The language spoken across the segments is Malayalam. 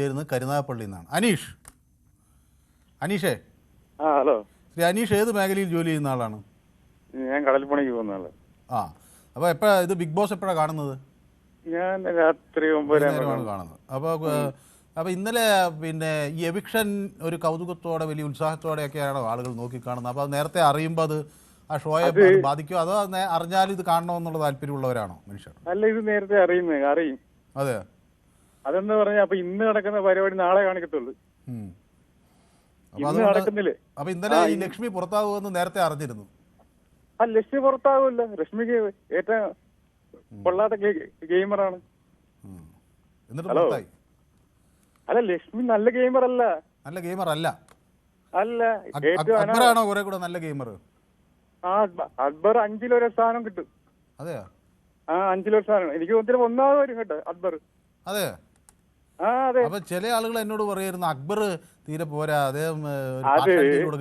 വിളിക്കുന്നത് കരുനാഗപ്പള്ളിയിൽ നിന്നാണ്. അനീഷേ. ഹലോ. ശ്രീ അനീഷ് ഏത് മേഖലയിൽ ജോലി ചെയ്യുന്ന ആളാണ്? ഞാൻ കടൽപ്പണിക്ക് പോകുന്ന ആള്. അപ്പോൾ എപ്പോഴാ ഇത് ബിഗ് ബോസ് എപ്പോഴാണ് കാണുന്നത്? ഞാൻ രാത്രി 9:00 കാണുന്നത്. അപ്പോൾ ഇന്നലെ പിന്നെ ഈ എവിക്ഷൻ ഒരു കൗതുകത്തോടെ വലിയ ഉത്സാഹത്തോടെയൊക്കെയാണ് ആളുകൾ നോക്കിക്കാണുന്നത്. അപ്പോൾ അത് നേരത്തെ അറിയുമ്പോൾ അത് ആ ഷോയെ ബാധിക്കുമോ, അതോ അറിഞ്ഞാലും ഇത് കാണണമെന്നുള്ള താല്പര്യമുള്ളവരാണോ മനുഷ്യർ? അല്ല, ഇത് നേരത്തെ അറിയും. അതെ. അതെന്ന് പറഞ്ഞാൽ അപ്പൊ ഇന്ന് നടക്കുന്ന പരിപാടി നാളെ കാണിക്കത്തുള്ളൂ. അപ്പൊ ഇന്നലെ ഈ ലക്ഷ്മി പുറത്താകുമെന്ന് നേരത്തെ അറിഞ്ഞിരുന്നു. ആ ലക്ഷ്മി പുറത്താകൂല്ല. ലക്ഷ്മിക്ക് ഏറ്റവും കൊള്ളാത്ത ഗെയിമറാണ്. ഹലോ. അല്ല, ലക്ഷ്മി നല്ല ഗെയിമർ അല്ല. അക്ബറാണോ കുറെ കൂടെ നല്ല ഗെയിമർ? അക്ബർ 5-1 സ്ഥാനം കിട്ടും. അതെയോ? 5-1 സ്ഥാനം. എനിക്ക് തോന്നുന്നു 1ാമത് വരും കേട്ടോ അക്ബർ. അതെ. അപ്പൊ ചില ആളുകൾ എന്നോട് പറയായിരുന്നു അക്ബർ തീരെ പോരാ, അദ്ദേഹം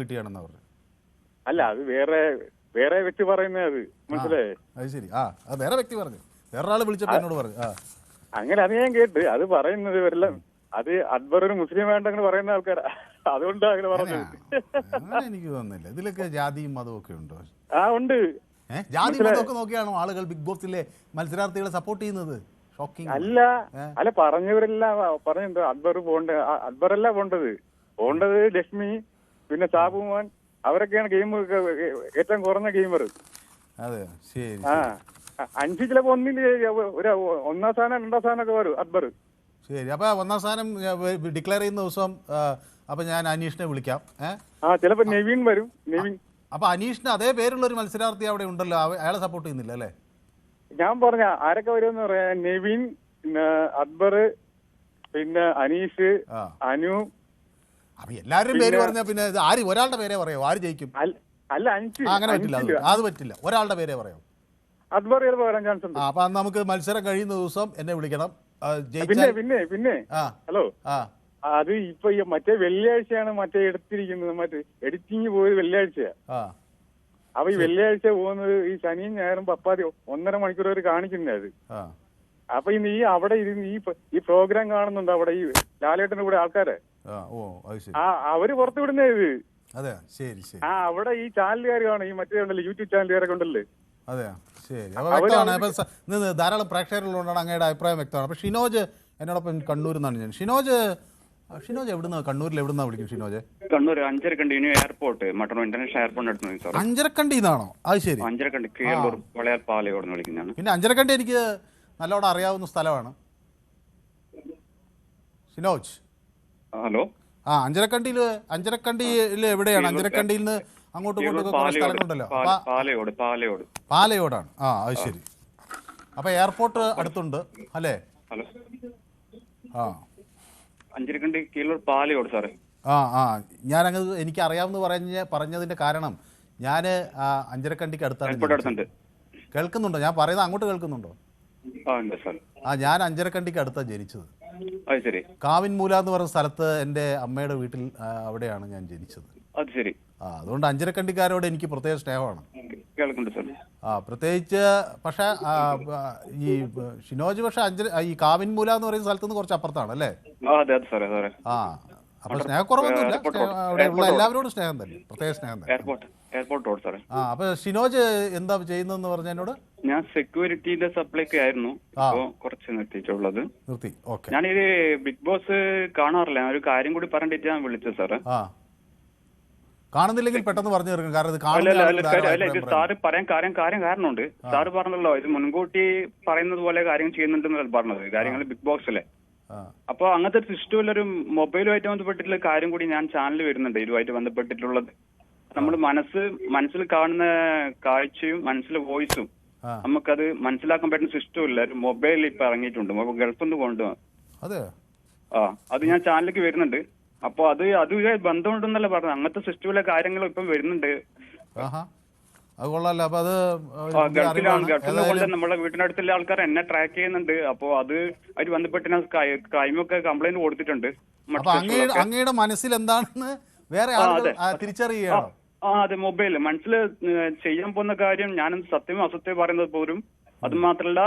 കിട്ടിയാണെന്ന് പറഞ്ഞു. അല്ല, അത് വേറെ വ്യക്തി പറയുന്നത്. അത് മനസ്സിലായേ? അത് ശരി. അത് വേറെ വ്യക്തി പറഞ്ഞു, വേറൊരാള് വിളിച്ചപ്പോ എന്നോട് പറഞ്ഞു. അങ്ങനെ അത് ഞാൻ കേട്ട്. അത് പറയുന്നത് എല്ലാം അത് അക്ബർ ഒരു മുസ്ലിം വേണ്ടെന്ന് പറയുന്ന ആൾക്കാരാ, അതുകൊണ്ടാണ് അങ്ങനെ പറഞ്ഞത്. എനിക്ക് തോന്നുന്നില്ല ഇതിലൊക്കെ ജാതിയും മതവും ഒക്കെ ഉണ്ടോ? ഉണ്ട്. ജാതി മതമൊക്കെ നോക്കിയാണോ ആളുകൾ ബിഗ് ബോസിലെ മത്സരാർത്ഥികളെ സപ്പോർട്ട് ചെയ്യുന്നത്? അല്ല പറഞ്ഞവരെല്ലാം പറഞ്ഞിട്ടുണ്ട് അക്ബർ അക്ബറല്ല പോണ്ടത് ലക്ഷ്മി, പിന്നെ സാബുമാൻ, അവരൊക്കെയാണ് ഗെയിം ഏറ്റവും കുറഞ്ഞ ഗെയിമർ. അതെ, ശരി. 5 ചിലപ്പോ ഒരു 1ാം സ്ഥാനം 2ാം സ്ഥാനമൊക്കെ വരും അക്ബർ. ശരി. അപ്പൊ 1ാം സ്ഥാനം ഡിക്ലെയർ ചെയ്യുന്ന ദിവസം അപ്പൊ ഞാൻ അനീഷിനെ വിളിക്കാം. ചിലപ്പോ നെവിൻ വരും. അപ്പൊ അനീഷിന് അതേ പേരുള്ള ഒരു മത്സരാർത്ഥി അവിടെ ഉണ്ടല്ലോ, അയാളെ സപ്പോർട്ട് ചെയ്യുന്നില്ല അല്ലേ? ഞാൻ പറഞ്ഞ ആരൊക്കെ വരുമെന്ന് പറയാ. നെവിൻ, പിന്നെ അക്ബർ, പിന്നെ അനീഷ്, അനു. അപ്പൊ എല്ലാവരും പേര് പറഞ്ഞാൽ പിന്നെ ആര് ഒരാളുടെ പേരെ പറയാമോ? ആര് ജയിക്കും? അല്ല, 5. അങ്ങനെ പറ്റില്ല, അത് പറ്റില്ല. ഒരാളുടെ പേരെ പറയാം. അക്ബർ ചിലപ്പോ വരാൻ ചാൻസ് ഉണ്ട്. അപ്പൊ നമുക്ക് മത്സരം കഴിയുന്ന ദിവസം എന്നെ വിളിക്കണം. പിന്നെ ഹലോ, അത് ഇപ്പൊ മറ്റേ വെള്ളിയാഴ്ചയാണ് മറ്റേ എടുത്തിരിക്കുന്നത്. മറ്റേ എഡിറ്റിംഗ് പോയത് വെള്ളിയാഴ്ചയാ. അപ്പൊ ഈ വെള്ളിയാഴ്ച പോകുന്നത് ഈ ശനിയും ഞായറും പപ്പാതി 1.5 മണിക്കൂർ വരെ കാണിക്കുന്നത് അത്. അപ്പൊ ഈ അവിടെ ഈ പ്രോഗ്രാം കാണുന്നുണ്ട് അവിടെ ഈ ലാലേട്ടന്റെ കൂടെ ആൾക്കാരെ. അവര് പുറത്തു വിടുന്നേ ഇത്. അതെ, ശരി ശരി. അവിടെ ഈ ചാനലുകാർ കാണും, ഈ മറ്റേ ഉണ്ടല്ലോ യൂട്യൂബ് ചാനലുകാരൊക്കെ ഉണ്ടല്ലേ. അതെ, ശരി. ധാരാളം പ്രേക്ഷകരുള്ളതുകൊണ്ടാണ് അങ്ങയുടെ അഭിപ്രായം വ്യക്തമാണ്. അപ്പൊ ഷിനോജ് എന്നോടൊപ്പം കണ്ണൂരിൽ നിന്നാണ്. ഞാൻ ഷിനോജ് എവിടുന്നാ? കണ്ണൂരിൽ എവിടുന്നാ വിളിക്കും Shinoj? Kannur Anjarakandy airport, Mattannur international airport. അഞ്ചരക്കണ്ടിന്നാണോ? അത് ശരി. അഞ്ചരക്കണ്ടി കീഴൂർ വളയാർ പാലയോട് വിളിക്കുന്നതാണ്. പിന്നെ അഞ്ചരക്കണ്ടി എനിക്ക് നല്ലോണം അറിയാവുന്ന സ്ഥലമാണ് ഷിനോജ്. ഹലോ. അഞ്ചരക്കണ്ടിയിൽ എവിടെയാണ്? അഞ്ചരക്കണ്ടിയിൽ നിന്ന് അങ്ങോട്ടും ഇങ്ങോട്ടും സ്ഥലങ്ങളുണ്ടല്ലോ. പാലയോടാണ്. അത് ശരി. അപ്പൊ എയർപോർട്ട് അടുത്തുണ്ട് അല്ലേ? ഹലോ. അഞ്ചരക്കണ്ടി കീഴൂർ പാലയോട് സാറേ. ഞാനങ്ങ് എനിക്ക് അറിയാവുന്ന പറഞ്ഞതിന്റെ കാരണം ഞാൻ അഞ്ചരക്കണ്ടിക്ക് അടുത്താണ്. കേൾക്കുന്നുണ്ടോ ഞാൻ പറയുന്നത്? അങ്ങോട്ട് കേൾക്കുന്നുണ്ടോ? ഞാൻ അഞ്ചരക്കണ്ടിക്ക് അടുത്താണ് ജനിച്ചത്. കാവിൻമൂല എന്ന് പറയുന്ന സ്ഥലത്ത് എൻ്റെ അമ്മയുടെ വീട്ടിൽ അവിടെയാണ് ഞാൻ ജനിച്ചത്. അതുകൊണ്ട് അഞ്ചരക്കണ്ടിക്കാരോട് എനിക്ക് പ്രത്യേക സ്നേഹമാണ്. പ്രത്യേകിച്ച് പക്ഷെ ഈ ഷിനോജ് പക്ഷെ ഈ കാവിൻമൂല എന്ന് പറയുന്ന സ്ഥലത്ത് നിന്ന് കുറച്ച് അപ്പുറത്താണ് അല്ലേ? അപ്പൊ സ്നേഹക്കുറവൊന്നുമില്ല, അവിടെയുള്ള എല്ലാവരോടും സ്നേഹം തന്നെ, പ്രത്യേക സ്നേഹം തന്നെ. അപ്പൊ ഷിനോജ് എന്താ ചെയ്യുന്നതെന്ന് പറഞ്ഞ എന്നോട്? ഞാൻ സെക്യൂരിറ്റിയുടെ സപ്ലൈക്ക് ആയിരുന്നു, കുറച്ച് നിർത്തിയിട്ടുള്ളത്. നിർത്തി. ഓക്കെ. ഞാനിത് ബിഗ് ബോസ് കാണാറില്ല. ഒരു കാര്യം കൂടി പറഞ്ഞിട്ട് ഞാൻ വിളിച്ചത് സാറ്. കാണുന്നില്ലെങ്കിൽ പെട്ടെന്ന് പറഞ്ഞു തീർക്കും. കാരണം സാറ് പറയാൻ കാരണമുണ്ട്. സാറ് പറഞ്ഞല്ലോ ഇത് മുൻകൂട്ടി പറയുന്നത് പോലെ കാര്യം ചെയ്യുന്നുണ്ടെന്നല്ല പറഞ്ഞത് കാര്യങ്ങൾ ബിഗ് ബോക്സിലെ. അപ്പൊ അങ്ങനത്തെ സിസ്റ്റം ഒരു മൊബൈലുമായിട്ട് ബന്ധപ്പെട്ടിട്ടുള്ള കാര്യം കൂടി ഞാൻ ചാനലിൽ വരുന്നുണ്ട്. ഇതുമായിട്ട് ബന്ധപ്പെട്ടിട്ടുള്ളത് നമ്മൾ മനസ്സിൽ കാണുന്ന കാഴ്ചയും മനസ്സിലെ വോയിസും നമുക്കത് മനസ്സിലാക്കാൻ പറ്റുന്ന സിസ്റ്റം ഇല്ല. ഒരു മൊബൈൽ ഇപ്പൊ ഇറങ്ങിയിട്ടുണ്ട്, ഗൾഫിൽ നിന്ന് കൊണ്ടുപോകാൻ. അത് ഞാൻ ചാനലിലേക്ക് വരുന്നുണ്ട്. അപ്പൊ അതുമായി ബന്ധമുണ്ടെന്നല്ല പറഞ്ഞത്. അങ്ങനത്തെ സിസ്റ്റമിലെ കാര്യങ്ങൾ ഇപ്പം വരുന്നുണ്ട്. ഗൾഫിൽ കൊണ്ട് നമ്മളെ വീട്ടിനടുത്തുള്ള ആൾക്കാർ എന്നെ ട്രാക്ക് ചെയ്യുന്നുണ്ട്. അപ്പൊ ആയിട്ട് ബന്ധപ്പെട്ട് ഞാൻ ക്രൈമൊക്കെ കംപ്ലൈന്റ് കൊടുത്തിട്ടുണ്ട്. അങ്ങയുടെ മനസ്സിൽ എന്താണെന്ന് വേറെ തിരിച്ചറിയുകയാണോ? അതെ, മൊബൈൽ മനസ്സിൽ ചെയ്യാൻ പോകുന്ന കാര്യം ഞാൻ സത്യമോ അസത്യമോ പറയുന്നത് പോലും അത് മാത്രമല്ല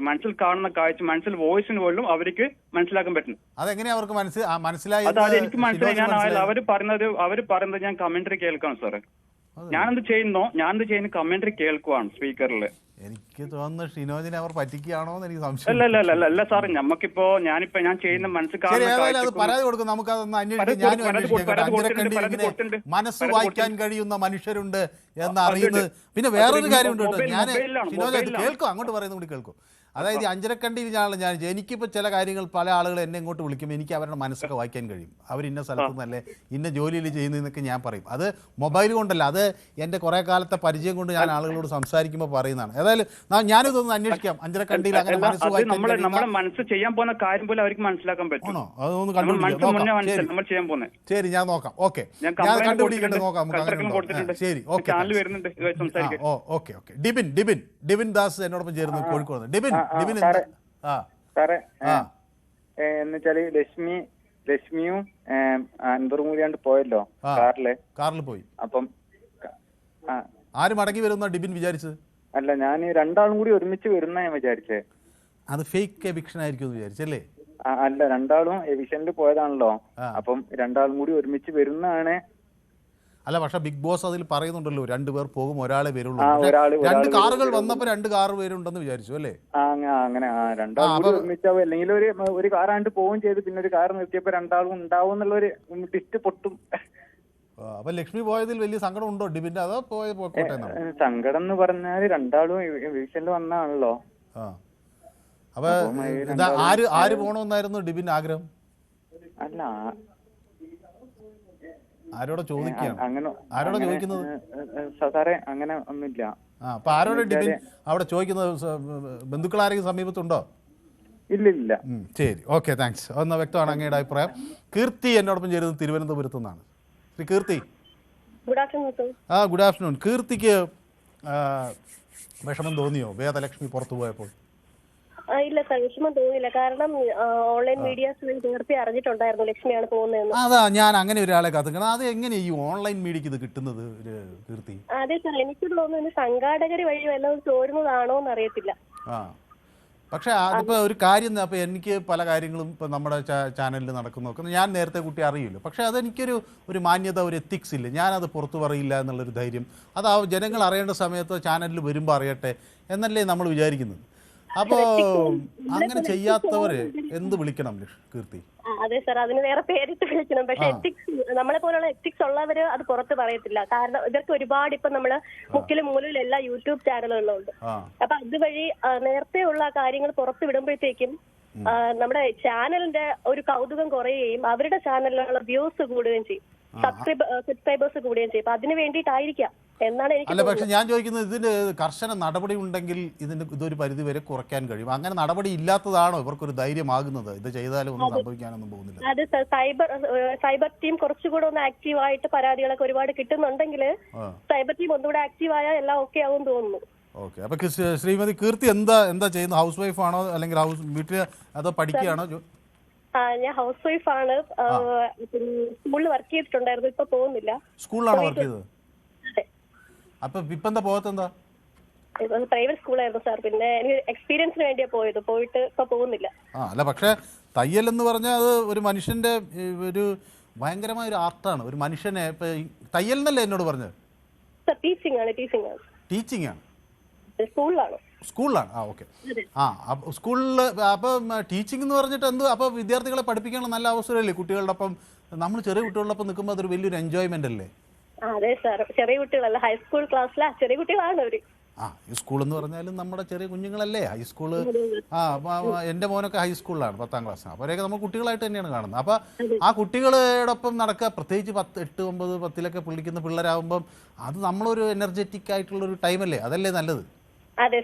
മനസ്സിൽ കാണുന്ന കാഴ്ച, മനസ്സിൽ വോയിസിന് പോലും അവർക്ക് മനസ്സിലാക്കാൻ പറ്റുന്നു. അതെങ്ങനെയാ അവർക്ക് മനസ്സിലായി? അത് എനിക്ക് മനസ്സിലായി. ഞാൻ അവർ പറയുന്നത് ഞാൻ കമന്ററി കേൾക്കണം സാറ്. ഞാനെന്ത് ചെയ്യുന്ന കമന്ററി കേൾക്കുവാണ് സ്പീക്കറിൽ. എനിക്ക് തോന്നുന്നു ഷിനോജിനെ അവർ പറ്റിക്കുകയാണോ എന്ന് എനിക്ക് സംശയം. അല്ല സാർ, നമുക്കിപ്പോ ഞാൻ ചെയ്യുന്ന മനസ്സിൽ പരാതി കൊടുക്കും, നമുക്ക് അതൊന്ന് അന്വേഷിക്കാം. മനസ്സ് വായിക്കാൻ കഴിയുന്ന മനുഷ്യരുണ്ട് എന്ന് അറിയുന്നത്. പിന്നെ വേറൊരു കാര്യമുണ്ട് കേട്ടോ, ഞാൻ ഷിനോജ് കേൾക്കും, അങ്ങോട്ട് പറയുന്നത് കൂടി കേൾക്കും. അതായത് അഞ്ചരക്കണ്ടിയിൽ ഞാൻ എനിക്കിപ്പോൾ ചില കാര്യങ്ങൾ പല ആളുകൾ എന്നെ ഇങ്ങോട്ട് വിളിക്കുമ്പോൾ എനിക്ക് അവരുടെ മനസ്സൊക്കെ വായിക്കാൻ കഴിയും. അവർ ഇന്ന സ്ഥലത്ത് നിന്നല്ലേ ഇന്ന ജോലിയിൽ ചെയ്യുന്നതെന്നൊക്കെ ഞാൻ പറയും. അത് മൊബൈൽ കൊണ്ടല്ല, അത് എൻ്റെ കുറേ കാലത്തെ പരിചയം കൊണ്ട് ഞാൻ ആളുകളോട് സംസാരിക്കുമ്പോൾ പറയുന്നതാണ്. ഏതായാലും ഞാനിതൊന്ന് അന്വേഷിക്കാം. അഞ്ചരക്കണ്ടിയിൽ അങ്ങനെ മനസ്സ് വായിക്കാൻ നമ്മുടെ മനസ്സ് ചെയ്യാൻ പോകുന്ന കാര്യം പോലെ അവർക്ക് മനസ്സിലാക്കാൻ പറ്റുമോ? അതൊന്ന് കണ്ടുപിടിക്കാം. ശരി, ഞാൻ നോക്കാം. ഓക്കെ, ഞാൻ കണ്ടുപിടിക്കട്ടെ, നോക്കാം. ശരി, ഓക്കെ, ഓക്കെ. ഡിബിൻ ദാസ് എന്നോടൊപ്പം ചേരുന്നു, കോഴിക്കോട്. ഡിബിൻ എന്നുവെച്ചാല് ലക്ഷ്മിയും അൻവറും കൂടിയാണ്ട് പോയല്ലോ കാറിൽ പോയി. അപ്പം ആര് മടങ്ങി വരുന്ന ഡിബിൻ വിചാരിച്ചത്? അല്ല, ഞാൻ രണ്ടാളും കൂടി ഒരുമിച്ച് വരുന്ന ഞാൻ വിചാരിച്ചേ. അത് ഫേക്ക് എവിക്ഷൻ ആയിരിക്കും വിചാരിച്ചല്ലേ? അല്ല, രണ്ടാളും എവിക്ഷനിൽ പോയതാണല്ലോ. അപ്പം രണ്ടാളും കൂടി ഒരുമിച്ച് വരുന്നതാണ്. അല്ല, പക്ഷെ ബിഗ് ബോസ് അതിൽ പറയുന്നുണ്ടല്ലോ, 2 പേർ പോകും, ഒരാളെ വരുള്ളൂ. 2 കാറുകൾ വന്നപ്പോ 2 കാർ പേരുണ്ടെന്ന് വിചാരിച്ചു അല്ലേ? അങ്ങനെ രണ്ടാളും ഒരുമിച്ചാവും. അല്ലെങ്കിൽ ഒരു കാറാണ്ട് പോവുകയും ചെയ്ത് പിന്നെ ഒരു കാർ നിർത്തിയപ്പോ രണ്ടാളും ഉണ്ടാവും എന്നുള്ളൊരു ടിസ്റ്റ് പൊട്ടും. അപ്പൊ ലക്ഷ്മി പോയതിൽ വലിയ സങ്കടം ഉണ്ടോ ഡിബിന്റെ? അതോ പോട്ടെ? സങ്കടം എന്ന് പറഞ്ഞാല് രണ്ടാളും വീട്ടിൽ വന്നാണല്ലോ. അപ്പൊ ആര് പോണമെന്നായിരുന്നു ഡിബിന്റെ ആഗ്രഹം? അല്ല, ആരോടെ ചോദിക്കുകയാണ്? ആരോടെ ചോദിക്കുന്നത്? സാറേ, അങ്ങനെ ഒന്നുമില്ല. അപ്പൊ ആരോടെ ഡിബിൻ അവിടെ ചോദിക്കുന്നത്? ബന്ധുക്കൾ ആരെങ്കിലും സമീപത്തുണ്ടോ? ഇല്ല. ശരി, ഓക്കെ, താങ്ക്സ്. ഒന്ന് വ്യക്തമാണ് അങ്ങയുടെ അഭിപ്രായം. കീർത്തി എന്നോടൊപ്പം ചേരുന്നത് തിരുവനന്തപുരത്ത് നിന്നാണ്. ശ്രീ കീർത്തി, ഗുഡ് ആഫ്റ്റർനൂൺ. കീർത്തിക്ക് വിഷമം തോന്നിയോ വേദലക്ഷ്മി പുറത്തു പോയപ്പോൾ? ഇല്ല സാർ, വിഷമം തോന്നിയില്ല. കാരണം ഓൺലൈൻ മീഡിയാസ് നേരത്തെ അറിഞ്ഞിട്ടുണ്ടായിരുന്നു ലക്ഷ്മിയാണ് പോകുന്നതെന്ന്. അതാ ഞാൻ അങ്ങനെ ഒരാളെ കാത്തിക്കണം. അത് എങ്ങനെ ഈ ഓൺലൈൻ മീഡിയക്ക് ഇത് കിട്ടുന്നത് കീർത്തി? അതെ സാർ, എനിക്ക് തോന്നുന്നു സംഘാടകർ വഴി വല്ലതും ചോരുന്നതാണോ എന്ന് അറിയത്തില്ല. പക്ഷെ അതിപ്പോൾ ഒരു കാര്യം, അപ്പോൾ എനിക്ക് പല കാര്യങ്ങളും ഇപ്പോൾ നമ്മുടെ ചാനലിൽ നടക്കുന്നതൊക്കെ ഞാൻ നേരത്തെ കുട്ടി അറിയില്ല. പക്ഷേ അതെനിക്കൊരു മാന്യത, ഒരു എത്തിക്സ് ഇല്ല. ഞാനത് പുറത്തു പറയില്ല എന്നുള്ളൊരു ധൈര്യം, അത് ജനങ്ങൾ അറിയേണ്ട സമയത്ത് ചാനലിൽ വരുമ്പോൾ അറിയട്ടെ എന്നല്ലേ നമ്മൾ വിചാരിക്കുന്നത്. അപ്പോൾ അങ്ങനെ ചെയ്യാത്തവരെ എന്ത് വിളിക്കണം കീർത്തി? അതെ സാർ, അതിന് വേറെ പേരിട്ട് വിളിക്കണം. പക്ഷെ എത്തിക്സ്, നമ്മളെ പോലുള്ള എത്തിക്സ് ഉള്ളവര് അത് പുറത്ത് പറയത്തില്ല. കാരണം ഇവർക്ക് ഒരുപാട് ഇപ്പൊ നമ്മള് മുക്കിലും മൂലയിലും എല്ലാ യൂട്യൂബ് ചാനലുകളുണ്ട്. അപ്പൊ അതുവഴി നേരത്തെ ഉള്ള കാര്യങ്ങൾ പുറത്ത് വിടുമ്പോഴത്തേക്കും നമ്മുടെ ചാനലിന്റെ ഒരു കൗതുകം കുറയുകയും അവരുടെ ചാനലിലുള്ള വ്യൂസ് കൂടുകയും ചെയ്യും, സബ്സ്ക്രൈബേഴ്സ് കൂടുകയും ചെയ്യും. അപ്പൊ അതിന് വേണ്ടിയിട്ടായിരിക്കാം എന്നാണ് എനിക്ക്. അല്ല, പക്ഷെ ഞാൻ ചോദിക്കുന്നത്, ഇതിന് കർശന നടപടി ഉണ്ടെങ്കിൽ ഇതൊരു പരിധി വരെ കുറയ്ക്കാൻ കഴിയും. അങ്ങനെ നടപടി ഇല്ലാത്തതാണോ ഇവർക്കൊരു ധൈര്യമാകുന്നത്? ഇത് ചെയ്താലും ഒന്നും സംഭവിക്കാനൊന്നും പോകുന്നില്ല. അത് സൈബർ ടീം കുറച്ചുകൂടെ ഒന്ന് ആക്റ്റീവ് ആയിട്ട് പരാതികളൊക്കെ ഒരുപാട് കിട്ടുന്നുണ്ടെങ്കിൽ സൈബർ ടീം ഒന്നുകൂടെ ആക്റ്റീവ് ആയാൽ എല്ലാം ഓക്കെ ആവും തോന്നുന്നു. ഓക്കെ. അപ്പൊ ശ്രീമതി കീർത്തി എന്താ ചെയ്യുന്നത്? ഹൗസ് വൈഫ് ആണോ അല്ലെങ്കിൽ വീട്ടിൽ അതോ പഠിക്കുകയാണോ? ഞാൻ ഹൗസ് വൈഫ് ആണ്. സ്കൂളിൽ വർക്ക് ചെയ്തിട്ടുണ്ടായിരുന്നു, ഇപ്പൊ പോകുന്നില്ല. സ്കൂളിലാണോ വർക്ക് ചെയ്തത്? അപ്പൊ ഇപ്പൊ എന്താ പോകത്തെന്താ? Private സ്കൂളായിരുന്നു sir. പിന്നെ എനിക്ക് എക്സ്പീരിയൻസിന് വേണ്ടിയാ പോയത്, പോയിട്ട് ഇപ്പൊ പോകുന്നില്ല. അല്ല, പക്ഷെ തയ്യൽ എന്ന് പറഞ്ഞാൽ അത് ഒരു മനുഷ്യന്റെ ഒരു ഭയങ്കരമായ ഒരു ആർട്ടാണ്. ഒരു മനുഷ്യനെ ഇപ്പൊ തയ്യൽ എന്നല്ലേ എന്നോട് പറഞ്ഞത്? ടീച്ചിങ് ആണ്. സ്കൂളിലാണ്. ഓക്കെ. സ്കൂളിൽ അപ്പം ടീച്ചിങ് എന്ന് പറഞ്ഞിട്ട് അപ്പോൾ വിദ്യാർത്ഥികളെ പഠിപ്പിക്കാനുള്ള നല്ല അവസരമല്ലേ കുട്ടികളുടെ ഒപ്പം? നമ്മൾ ചെറിയ കുട്ടികളോടൊപ്പം നിൽക്കുമ്പോൾ അതൊരു വലിയൊരു എൻജോയ്മെന്റ് അല്ലേ? അതെ സാർ, ചെറിയ കുട്ടികളല്ല, ഹൈസ്കൂൾ ക്ലാസ്സിലെ ചെറിയ കുട്ടികളാണ് അവര്. ഈ സ്കൂൾ എന്ന് പറഞ്ഞാലും നമ്മുടെ ചെറിയ കുഞ്ഞുങ്ങളല്ലേ ഹൈസ്കൂള്. എൻ്റെ മോനൊക്കെ ഹൈസ്കൂളിലാണ്, 10ാം ക്ലാസ്സിലാണ്. അവരെയൊക്കെ നമ്മൾ കുട്ടികളായിട്ട് തന്നെയാണ് കാണുന്നത്. അപ്പോൾ ആ കുട്ടികളോടൊപ്പം നടക്കുക, പ്രത്യേകിച്ച് 8, 9, 10ലൊക്കെ പഠിക്കുന്ന പിള്ളേരാകുമ്പം അത് നമ്മളൊരു എനർജറ്റിക് ആയിട്ടുള്ളൊരു ടൈമല്ലേ? അതല്ലേ നല്ലത്? അതെ.